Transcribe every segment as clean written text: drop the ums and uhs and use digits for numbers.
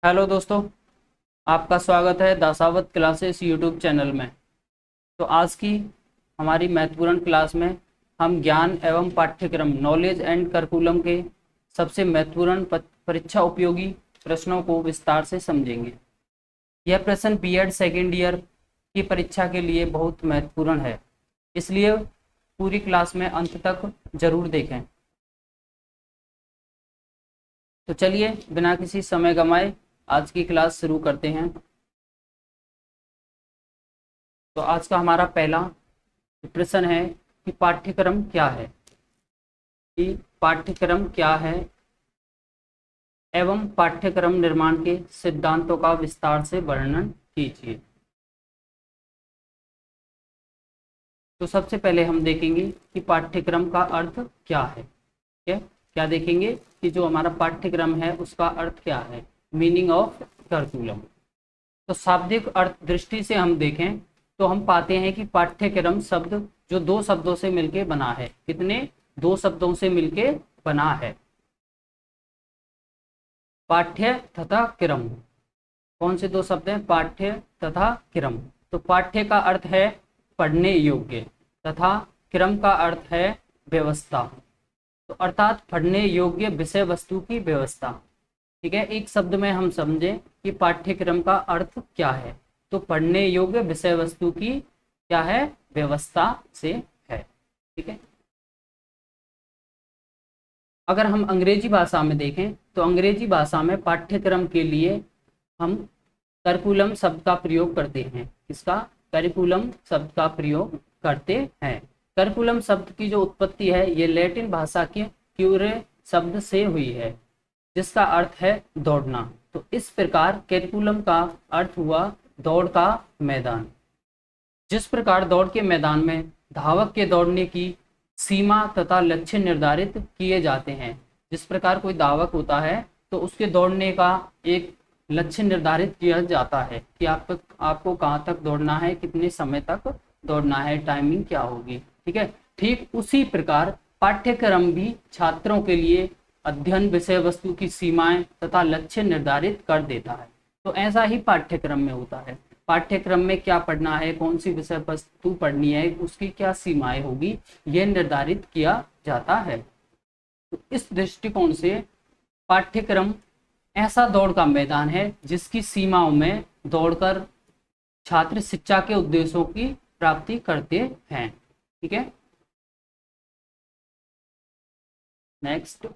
Hello दोस्तों, आपका स्वागत है दासावत क्लासेस यूट्यूब चैनल में। तो आज की हमारी महत्वपूर्ण क्लास में हम ज्ञान एवं पाठ्यक्रम नॉलेज एंड करिकुलम के सबसे महत्वपूर्ण परीक्षा उपयोगी प्रश्नों को विस्तार से समझेंगे। यह प्रश्न बीएड सेकेंड ईयर की परीक्षा के लिए बहुत महत्वपूर्ण है, इसलिए पूरी क्लास में अंत तक जरूर देखें। तो चलिए बिना किसी समय गंवाए आज की क्लास शुरू करते हैं। तो आज का हमारा पहला प्रश्न है कि पाठ्यक्रम क्या है, कि पाठ्यक्रम क्या है एवं पाठ्यक्रम निर्माण के सिद्धांतों का विस्तार से वर्णन कीजिए। तो सबसे पहले हम देखेंगे कि पाठ्यक्रम का अर्थ क्या है। क्या देखेंगे कि जो हमारा पाठ्यक्रम है उसका अर्थ क्या है, मीनिंग ऑफ करिकुलम। तो शाब्दिक अर्थ दृष्टि से हम देखें तो हम पाते हैं कि पाठ्यक्रम शब्द जो दो शब्दों से मिलके बना है। कितने? दो शब्दों से मिलके बना है। पाठ्य तथा क्रम। कौन से दो शब्द हैं? पाठ्य तथा क्रम। तो पाठ्य का अर्थ है पढ़ने योग्य तथा क्रम का अर्थ है व्यवस्था। तो अर्थात पढ़ने योग्य विषय वस्तु की व्यवस्था। ठीक है, एक शब्द में हम समझें कि पाठ्यक्रम का अर्थ क्या है, तो पढ़ने योग्य विषय वस्तु की क्या है? व्यवस्था से है। ठीक है, अगर हम अंग्रेजी भाषा में देखें तो अंग्रेजी भाषा में पाठ्यक्रम के लिए हम करिकुलम शब्द का प्रयोग करते हैं। इसका करिकुलम शब्द का प्रयोग करते हैं। करिकुलम शब्द की जो उत्पत्ति है ये लैटिन भाषा के क्यूरे शब्द से हुई है, जिसका अर्थ है दौड़ना। तो इस प्रकार करिकुलम का अर्थ हुआ दौड़ का मैदान। जिस प्रकार दौड़ के मैदान में धावक के दौड़ने की सीमा तथा लक्ष्य निर्धारित किए जाते हैं। जिस प्रकार कोई धावक होता है तो उसके दौड़ने का एक लक्ष्य निर्धारित किया जाता है कि आपको कहाँ तक दौड़ना है, कितने समय तक दौड़ना है, टाइमिंग क्या होगी। ठीक है, ठीक उसी प्रकार पाठ्यक्रम भी छात्रों के लिए अध्ययन विषय वस्तु की सीमाएं तथा लक्ष्य निर्धारित कर देता है। तो ऐसा ही पाठ्यक्रम में होता है। पाठ्यक्रम में क्या पढ़ना है, कौन सी विषय वस्तु पढ़नी है, उसकी क्या सीमाएं होगी, यह निर्धारित किया जाता है। तो इस दृष्टिकोण से पाठ्यक्रम ऐसा दौड़ का मैदान है जिसकी सीमाओं में दौड़कर छात्र शिक्षा के उद्देश्यों की प्राप्ति करते हैं। ठीक है, नेक्स्ट,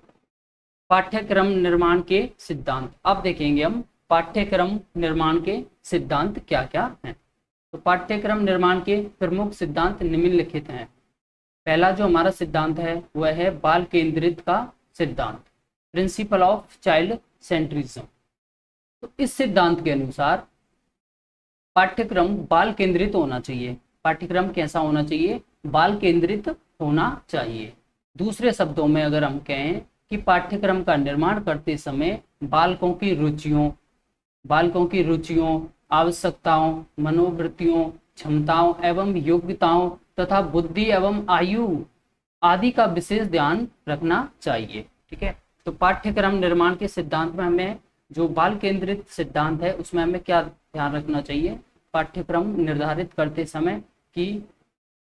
पाठ्यक्रम निर्माण के सिद्धांत। अब देखेंगे हम पाठ्यक्रम निर्माण के सिद्धांत क्या क्या हैं। तो पाठ्यक्रम निर्माण के प्रमुख सिद्धांत निम्नलिखित हैं। पहला जो हमारा सिद्धांत है वह है बाल केंद्रित का सिद्धांत, प्रिंसिपल ऑफ चाइल्ड सेंट्रिज्म। तो इस सिद्धांत के अनुसार पाठ्यक्रम बाल केंद्रित होना चाहिए। पाठ्यक्रम कैसा होना चाहिए? बाल केंद्रित होना चाहिए। दूसरे शब्दों में अगर हम कहें कि पाठ्यक्रम का निर्माण करते समय बालकों की रुचियों, आवश्यकताओं, मनोवृत्तियों, क्षमताओं एवं योग्यताओं तथा बुद्धि एवं आयु आदि का विशेष ध्यान रखना चाहिए। ठीक है, तो पाठ्यक्रम निर्माण के सिद्धांत में हमें जो बाल केंद्रित सिद्धांत है उसमें हमें क्या ध्यान रखना चाहिए पाठ्यक्रम निर्धारित करते समय? कि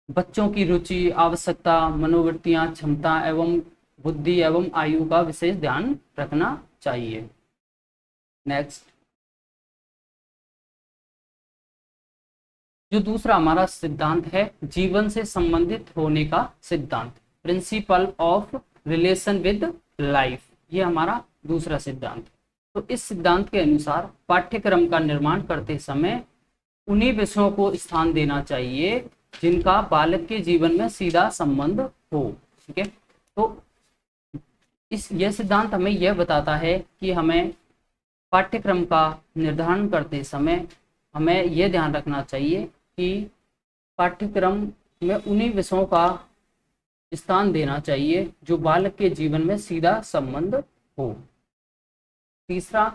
बच्चों की रुचि, आवश्यकता, मनोवृत्तियां, क्षमता एवं बुद्धि एवं आयु का विशेष ध्यान रखना चाहिए। नेक्स्ट, जो दूसरा हमारा सिद्धांत है जीवन से संबंधित होने का सिद्धांत, principle of relation with life, ये हमारा दूसरा सिद्धांत। तो इस सिद्धांत के अनुसार पाठ्यक्रम का निर्माण करते समय उन्हीं विषयों को स्थान देना चाहिए जिनका बालक के जीवन में सीधा संबंध हो। ठीक है, तो यह सिद्धांत हमें यह बताता है कि हमें पाठ्यक्रम का निर्धारण करते समय हमें यह ध्यान रखना चाहिए कि पाठ्यक्रम में उन्हीं विषयों का स्थान देना चाहिए जो बालक के जीवन में सीधा संबंध हो। तीसरा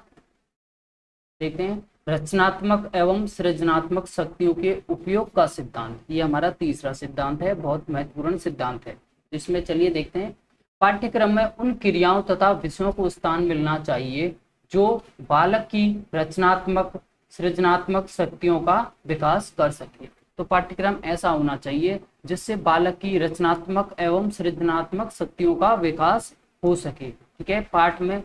देखते हैं रचनात्मक एवं सृजनात्मक शक्तियों के उपयोग का सिद्धांत। ये हमारा तीसरा सिद्धांत है, बहुत महत्वपूर्ण सिद्धांत है। इसमें चलिए देखते हैं, पाठ्यक्रम में उन क्रियाओं तथा विषयों को स्थान मिलना चाहिए जो बालक की रचनात्मक सृजनात्मक शक्तियों का विकास कर सके। तो पाठ्यक्रम ऐसा होना चाहिए जिससे बालक की रचनात्मक एवं सृजनात्मक शक्तियों का विकास हो सके। ठीक है, पाठ में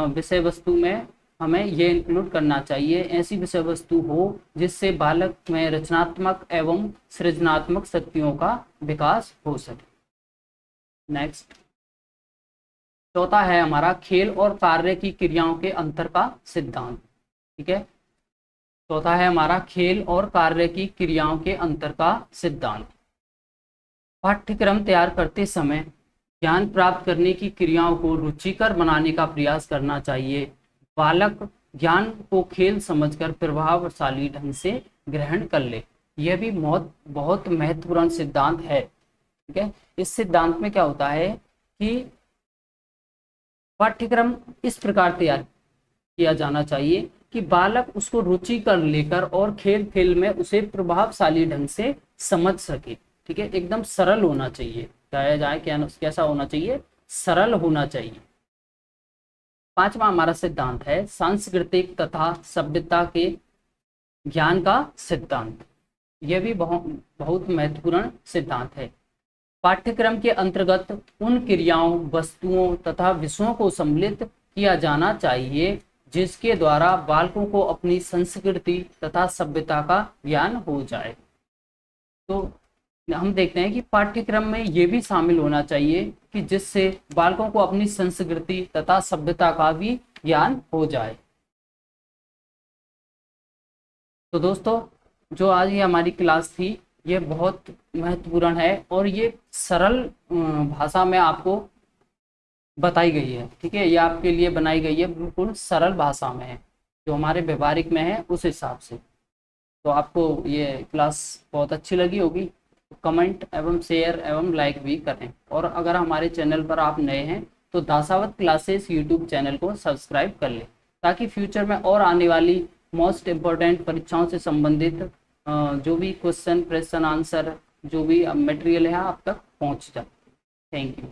विषय वस्तु में हमें ये इंक्लूड करना चाहिए, ऐसी विषय वस्तु हो जिससे बालक में रचनात्मक एवं सृजनात्मक शक्तियों का विकास हो सके। नेक्स्ट, चौथा है हमारा खेल और कार्य की क्रियाओं के अंतर का सिद्धांत। ठीक है, चौथा है हमारा खेल और कार्य की क्रियाओं के अंतर का सिद्धांत। पाठ्यक्रम तैयार करते समय ज्ञान प्राप्त करने की क्रियाओं को रुचिकर बनाने का प्रयास करना चाहिए। बालक ज्ञान को खेल समझकर प्रभावशाली ढंग से ग्रहण कर ले। यह भी बहुत बहुत महत्वपूर्ण सिद्धांत है। ठीक है, इस सिद्धांत में क्या होता है कि पाठ्यक्रम इस प्रकार तैयार किया जाना चाहिए कि बालक उसको रुचि कर लेकर और खेल खेल में उसे प्रभावशाली ढंग से समझ सके। ठीक है, एकदम सरल होना चाहिए, बताया जाए क्या कैसा होना चाहिए, सरल होना चाहिए। पांचवा हमारा सिद्धांत है सांस्कृतिक तथा सभ्यता के ज्ञान का सिद्धांत। यह भी बहुत महत्वपूर्ण सिद्धांत है। पाठ्यक्रम के अंतर्गत उन क्रियाओं, वस्तुओं तथा विषयों को सम्मिलित किया जाना चाहिए जिसके द्वारा बालकों को अपनी संस्कृति तथा सभ्यता का ज्ञान हो जाए। तो हम देखते हैं कि पाठ्यक्रम में ये भी शामिल होना चाहिए कि जिससे बालकों को अपनी संस्कृति तथा सभ्यता का भी ज्ञान हो जाए। तो दोस्तों, जो आज ये हमारी क्लास थी ये बहुत महत्वपूर्ण है और ये सरल भाषा में आपको बताई गई है। ठीक है, ये आपके लिए बनाई गई है, बिल्कुल सरल भाषा में है, जो हमारे व्यवहारिक में है उस हिसाब से। तो आपको ये क्लास बहुत अच्छी लगी होगी। कमेंट एवं शेयर एवं लाइक भी करें, और अगर हमारे चैनल पर आप नए हैं तो दासावत क्लासेस यूट्यूब चैनल को सब्सक्राइब कर लें, ताकि फ्यूचर में और आने वाली मोस्ट इम्पोर्टेंट परीक्षाओं से संबंधित जो भी क्वेश्चन आंसर जो भी मटेरियल है आप तक पहुंच जाए। Thank you.